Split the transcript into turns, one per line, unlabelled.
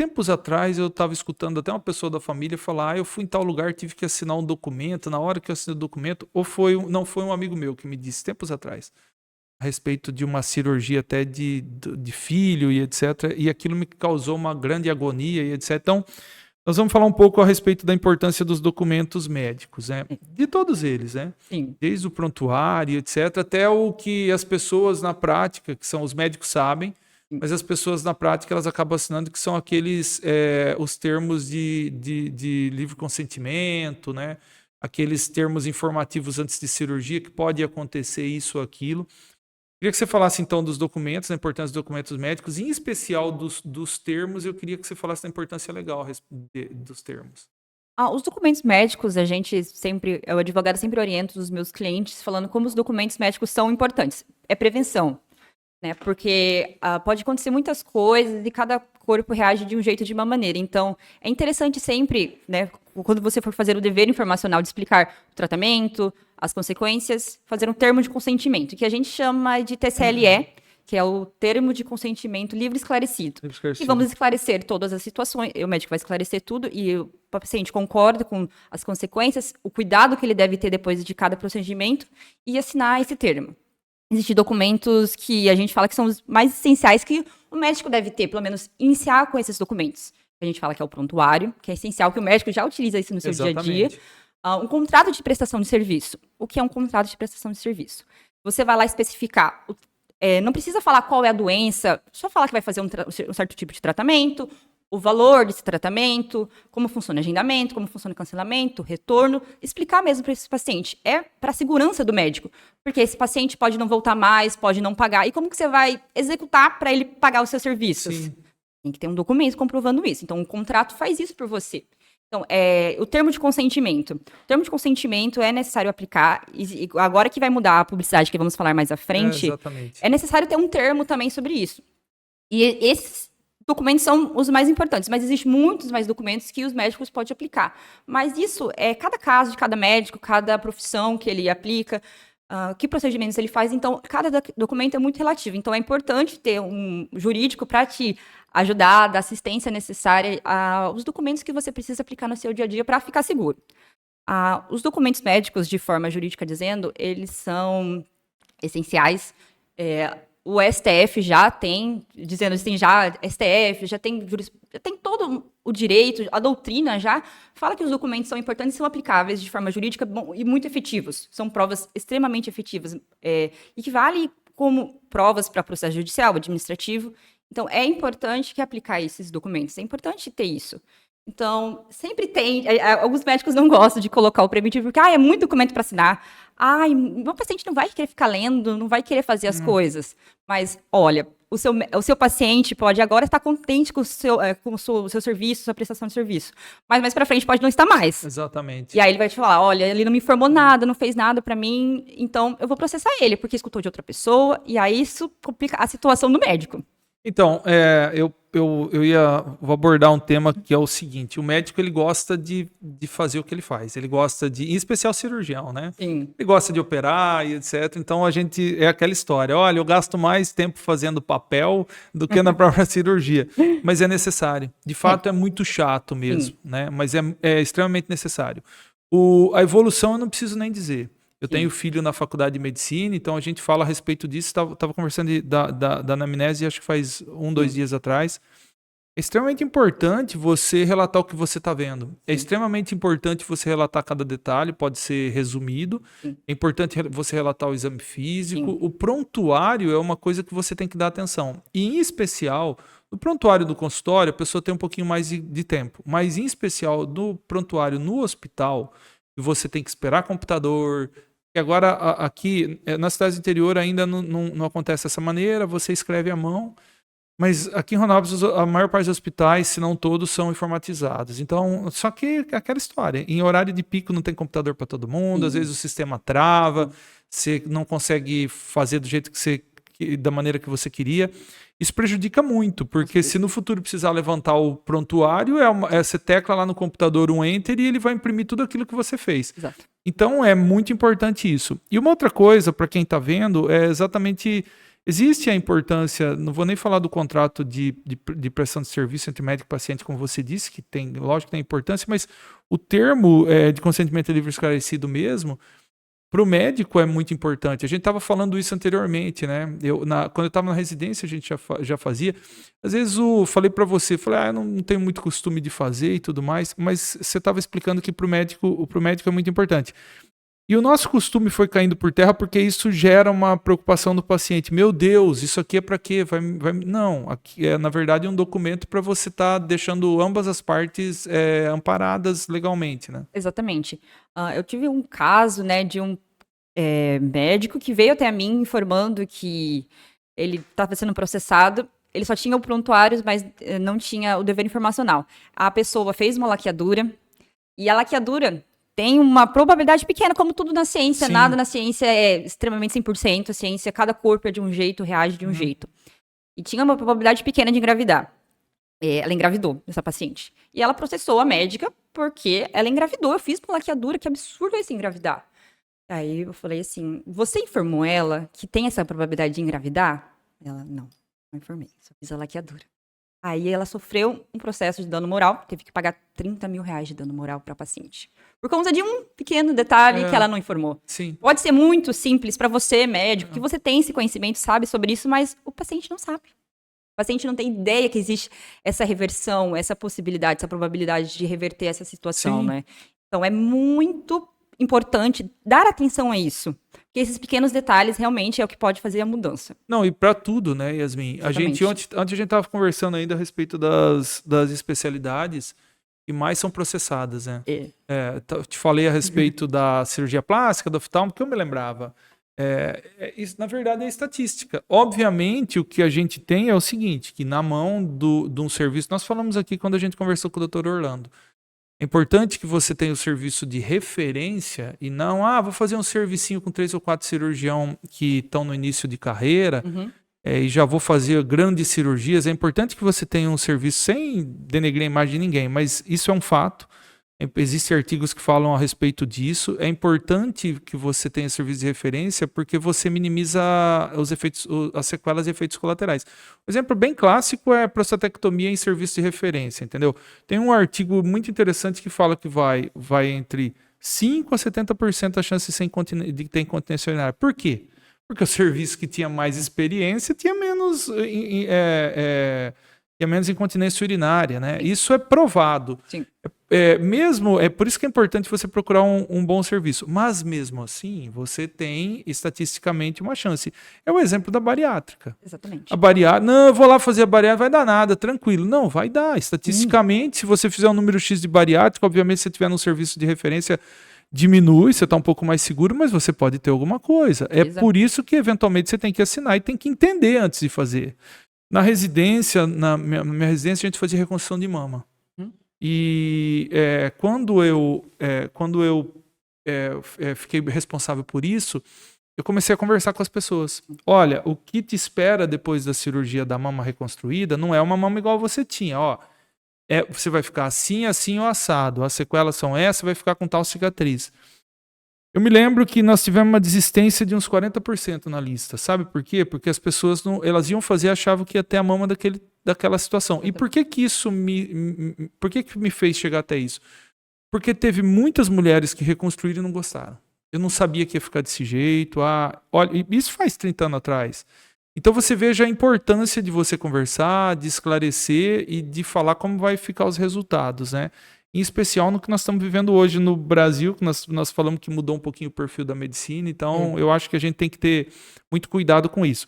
tempos atrás eu estava escutando até uma pessoa da família falar, eu fui em tal lugar, tive que assinar um documento, na hora que eu assinei o documento, ou não foi um amigo meu que me disse tempos atrás, a respeito de uma cirurgia até de filho e etc. E aquilo me causou uma grande agonia e etc. Então, nós vamos falar um pouco a respeito da importância dos documentos médicos, né? De todos eles, né?
Sim.
Desde o prontuário, etc., até o que as pessoas na prática, que são os médicos sabem, mas as pessoas na prática elas acabam assinando que são aqueles, os termos de livre consentimento, né? Aqueles termos informativos antes de cirurgia, que pode acontecer isso ou aquilo. Queria que você falasse, então, dos documentos, da importância dos documentos médicos, em especial dos termos. Eu queria que você falasse da importância legal dos termos.
Os documentos médicos, o advogado sempre orienta os meus clientes falando como os documentos médicos são importantes. É prevenção, né? Porque pode acontecer muitas coisas e cada corpo reage de um jeito, de uma maneira. Então, é interessante sempre, né, quando você for fazer o dever informacional de explicar o tratamento, as consequências, fazer um termo de consentimento, que a gente chama de TCLE, que é o termo de consentimento livre e esclarecido. E vamos esclarecer todas as situações, o médico vai esclarecer tudo e o paciente concorda com as consequências, o cuidado que ele deve ter depois de cada procedimento e assinar esse termo. Existem documentos que a gente fala que são os mais essenciais que o médico deve ter, pelo menos iniciar com esses documentos. A gente fala que é o prontuário, que é essencial, que o médico já utiliza isso no seu dia a dia. Um contrato de prestação de serviço. O que é um contrato de prestação de serviço? Você vai lá especificar, não precisa falar qual é a doença, só falar que vai fazer um certo tipo de tratamento, o valor desse tratamento, como funciona o agendamento, como funciona o cancelamento, retorno, explicar mesmo para esse paciente. É para a segurança do médico, porque esse paciente pode não voltar mais, pode não pagar. E como que você vai executar para ele pagar os seus serviços?
Sim.
Tem que ter um documento comprovando isso. Então, o contrato faz isso por você. Então, o termo de consentimento. O termo de consentimento é necessário aplicar, e agora que vai mudar a publicidade, que vamos falar mais à frente, é necessário ter um termo também sobre isso. E esses documentos são os mais importantes, mas existem muitos mais documentos que os médicos podem aplicar. Mas isso é cada caso de cada médico, cada profissão que ele aplica, que procedimentos ele faz. Então, cada documento é muito relativo. Então, é importante ter um jurídico para te ajudar, dar assistência necessária aos documentos que você precisa aplicar no seu dia a dia para ficar seguro. Os documentos médicos, de forma jurídica dizendo, eles são essenciais. O STF já tem, dizendo assim, STF, já tem todo o direito, a doutrina já fala que os documentos são importantes e são aplicáveis de forma jurídica e muito efetivos. São provas extremamente efetivas e que valem como provas para processo judicial, administrativo. Então, é importante que aplicar esses documentos, é importante ter isso. Então, sempre tem, alguns médicos não gostam de colocar o preventivo, porque é muito documento para assinar. Meu paciente não vai querer ficar lendo, não vai querer fazer as coisas. Mas, olha, o seu paciente pode agora estar contente com o seu serviço, sua prestação de serviço. Mas mais para frente pode não estar mais.
Exatamente.
E aí ele vai te falar, olha, ele não me informou nada, não fez nada para mim, então eu vou processar ele, porque escutou de outra pessoa, e aí isso complica a situação do médico.
Então, vou abordar um tema que é o seguinte: o médico ele gosta de fazer o que ele faz, ele gosta em especial cirurgião, né?
Sim.
Ele gosta de operar e etc. Então é aquela história: olha, eu gasto mais tempo fazendo papel do que na própria cirurgia, mas é necessário. De fato, é muito chato mesmo, né? Mas é extremamente necessário. A evolução eu não preciso nem dizer. Eu tenho filho na faculdade de medicina, então a gente fala a respeito disso. Estava conversando da anamnese, acho que faz 2 dias atrás. É extremamente importante você relatar o que você está vendo. É extremamente importante você relatar cada detalhe, pode ser resumido. É importante você relatar o exame físico. O prontuário é uma coisa que você tem que dar atenção. E, em especial, no prontuário do consultório, a pessoa tem um pouquinho mais de tempo. Mas, em especial, no prontuário no hospital, você tem que esperar computador. E agora, aqui, na cidade do interior, ainda não acontece dessa maneira, você escreve à mão, mas aqui em Ronaldo, a maior parte dos hospitais, se não todos, são informatizados. Então, só que aquela história, em horário de pico não tem computador para todo mundo, às vezes o sistema trava, você não consegue fazer do jeito da maneira que você queria. Isso prejudica muito, porque se no futuro precisar levantar o prontuário, você tecla lá no computador um enter e ele vai imprimir tudo aquilo que você fez.
Exato.
Então é muito importante isso. E uma outra coisa, para quem está vendo, é exatamente Existe a importância, não vou nem falar do contrato de prestação de serviço entre médico e paciente, como você disse, que tem, lógico que tem importância, mas o termo de consentimento livre e esclarecido mesmo, para o médico é muito importante. A gente estava falando isso anteriormente, né? Quando eu estava na residência, a gente já fazia. Às vezes falei para você, eu não tenho muito costume de fazer e tudo mais, mas você estava explicando que para o médico é muito importante. E o nosso costume foi caindo por terra porque isso gera uma preocupação do paciente. Meu Deus, isso aqui é para quê? Não, aqui é na verdade um documento para você estar deixando ambas as partes amparadas legalmente, né?
Exatamente. Eu tive um caso, né, de um médico que veio até mim informando que ele estava sendo processado. Ele só tinha o prontuário, mas não tinha o dever informacional. A pessoa fez uma laqueadura e a laqueadura tem uma probabilidade pequena, como tudo na ciência. Sim. Nada na ciência é extremamente 100%. A ciência, cada corpo é de um jeito, reage de um jeito. E tinha uma probabilidade pequena de engravidar. Ela engravidou, essa paciente. E ela processou a médica porque ela engravidou. Eu fiz uma laqueadura, que absurdo esse engravidar. Aí eu falei assim, você informou ela que tem essa probabilidade de engravidar? Ela, não informei, só fiz a laqueadura. Aí ela sofreu um processo de dano moral, teve que pagar 30 mil reais de dano moral para a paciente. Por conta de um pequeno detalhe que ela não informou.
Sim.
Pode ser muito simples para você, médico, que você tem esse conhecimento, sabe sobre isso, mas o paciente não sabe. O paciente não tem ideia que existe essa reversão, essa possibilidade, essa probabilidade de reverter essa situação,
Sim.
né? Então é muito importante dar atenção a isso. Porque esses pequenos detalhes realmente é o que pode fazer a mudança.
Não, e para tudo, né, Yasmin?
Exatamente.
Ontem a gente estava conversando ainda a respeito das especialidades que mais são processadas, né? Eu te falei a respeito da cirurgia plástica, do oftalmo, que eu me lembrava. Isso, na verdade, é estatística. Obviamente, o que a gente tem é o seguinte, que na mão de um serviço, nós falamos aqui quando a gente conversou com o Dr. Orlando, é importante que você tenha o serviço de referência e não, vou fazer um servicinho com 3 ou 4 cirurgiões que estão no início de carreira e já vou fazer grandes cirurgias. É importante que você tenha um serviço sem denegrir a imagem de ninguém, mas isso é um fato. Existem artigos que falam a respeito disso. É importante que você tenha serviço de referência porque você minimiza os efeitos, as sequelas e efeitos colaterais. Um exemplo bem clássico é a prostatectomia em serviço de referência, entendeu? Tem um artigo muito interessante que fala que vai entre 5% a 70% a chance de ter incontinência urinária. Por quê? Porque o serviço que tinha mais experiência tinha menos incontinência urinária, né? Isso é provado.
Sim.
É por isso que é importante você procurar um bom serviço. Mas mesmo assim, você tem estatisticamente uma chance. É o exemplo da bariátrica.
Exatamente.
A bariátrica, não, eu vou lá fazer a bariátrica, vai dar nada, tranquilo. Não, vai dar. Estatisticamente, se você fizer um número X de bariátrica, obviamente, se você tiver num serviço de referência, diminui, você está um pouco mais seguro, mas você pode ter alguma coisa.
Exato.
Por isso que, eventualmente, você tem que assinar e tem que entender antes de fazer. Na minha residência, a gente fazia reconstrução de mama. E quando eu fiquei responsável por isso, eu comecei a conversar com as pessoas. Olha, o que te espera depois da cirurgia da mama reconstruída não é uma mama igual você tinha. Você vai ficar assim, assim ou assado. As sequelas são essas, vai ficar com tal cicatriz. Eu me lembro que nós tivemos uma desistência de uns 40% na lista. Sabe por quê? Porque as pessoas elas iam fazer e achavam que ia ter a mama daquela situação. E por que isso por que me fez chegar até isso? Porque teve muitas mulheres que reconstruíram e não gostaram. Eu não sabia que ia ficar desse jeito. Olha, isso faz 30 anos atrás. Então você veja a importância de você conversar, de esclarecer e de falar como vai ficar os resultados, né? Em especial no que nós estamos vivendo hoje no Brasil, que nós falamos que mudou um pouquinho o perfil da medicina, então eu acho que a gente tem que ter muito cuidado com isso.